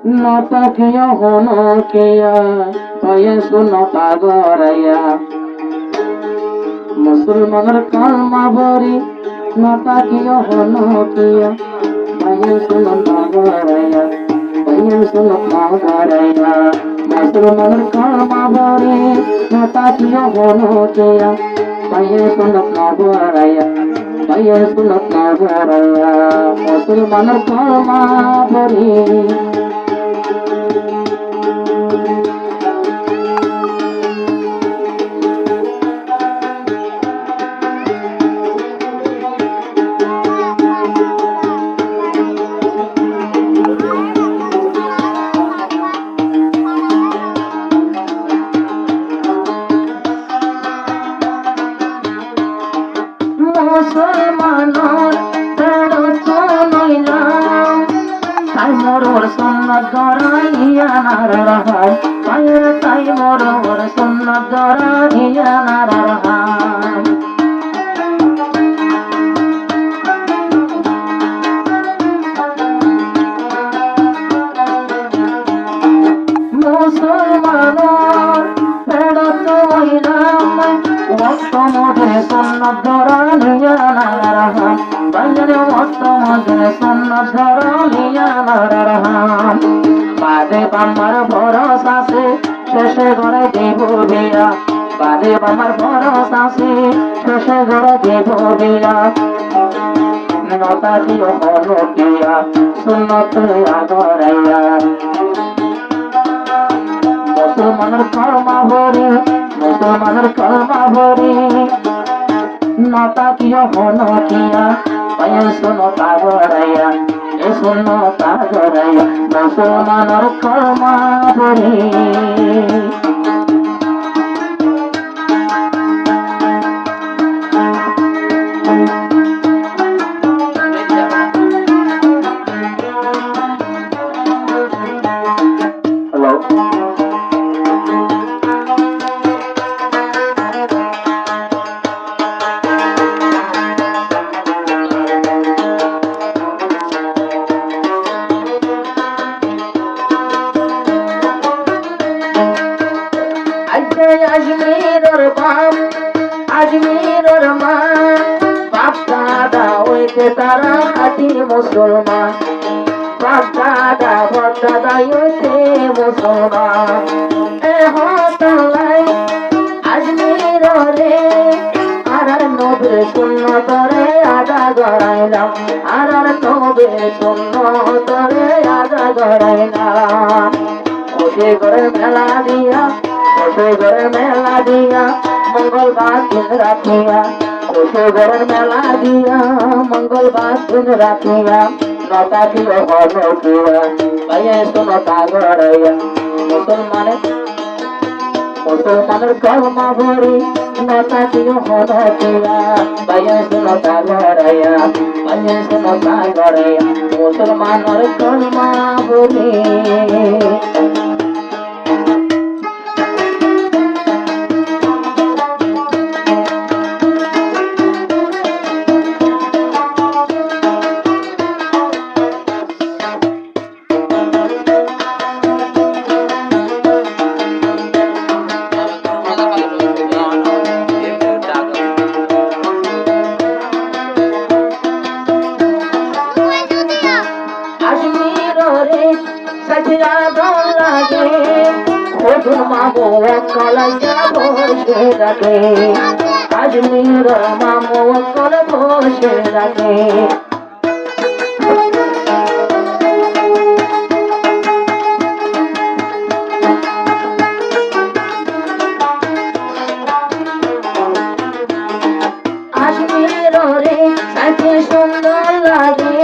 নতাকিয়া হনকিয়া হয়ে শুনতা গড়াইয়া মুসলমানের কালমা বরি নতাকিয়া হনকিয়া হয়ে শুনতা গড়াইয়া হয়ে শুনতা গড়াইয়া মুসলমানের কালমা বরি নতাকিয়া হনকিয়া হয়ে শুনতা গড়াইয়া হয়ে শুনতা গড়াইয়া মুসলমানের কালমা বরি মুসলমানের ফেরত নইলাম তাই মোর সুন্নত ধরাইয়া নার রহাম তাই মোর সুন্নত ধরাইয়া নার রহাম মুসলমানের ফেরত নইলাম মধ্যে সুন্নত ধরাইয়া নার রহাম বাইরে মধ্যে সুন্নত ধরাইয়া নার রহাম বাদে আমার ভরসা সে শেষে ঘরে দেব বিয়া বাদে আমার ভরসা সে শেষে ঘরে দেব বিয়া নতা দিও হলকিয়া সুন্নত আগরাইয়া মুসলমানের কর্মা ভরি মুসলমানের কর্মা ভরি নতা কিয়া হলকিয়া পায়ে সুন্নত আগরাইয়া এ সুন্নত আগরাইয়া মুসলমানের কর্মা ভরি আজমিরের বাপ আজমিরের মা বাপ দাদা হইতে তারা আদি মুসলমান বাপ দাদা বাপ দাদা হইতে মুসলমান এ হতালাই আজমির রে আর নবীর সুন্নতরে আদা গড়াইলাম আর নবীর সুন্নতরে আদা গড়াইলাম খুশি করে মেলা দিয়া খুশি করে মেলা দিয়া মঙ্গলবার দিন রাখিয়া খুশি করে মেলা দিয়া মঙ্গলবার দিন রাখিয়া নতা দিও হলকিয়া পাইয়ে সুন্নত আগরাইয়া মুসলমানের কলমা ভরি নতা দিও হলকিয়া পাইয়ে সুন্নত আগরাইয়া পাইয়ে সুন্নত আগরাইয়া মুসলমানের কলমা ভরি সজিয়া দল লাগে খোদুর মামু কলাইয়া বসে রাখে আজমির মামু কল বসে রাখে আজমির রে সাথে সুন্দর লাগে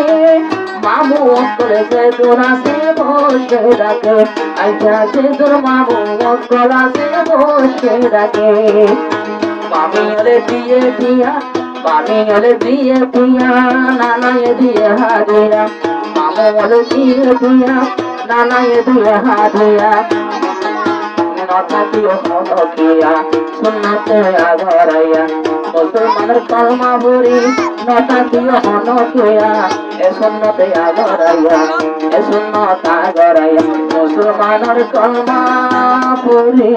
মামু করে দোরা সে বসে রাখে আইসা সে তোর মামু কলা সে বসে রাখে মামি হলে দিয়ে দিয়া মামি হলে দিয়ে দিয়া নানা দিয়ে হাদিয়া মামু হলে দিয়ে দিয়া নানা দিয়ে হাদিয়া নতা দিও হলকিয়া সুন্নত আগরাইয়া মুসলমানের কলমা ভরি নটা দিও হন তুয়া এ সুন্নতে আগরাইয়া এ সুন্নত আগরাইয়া মুসলমানের কলমা ভরি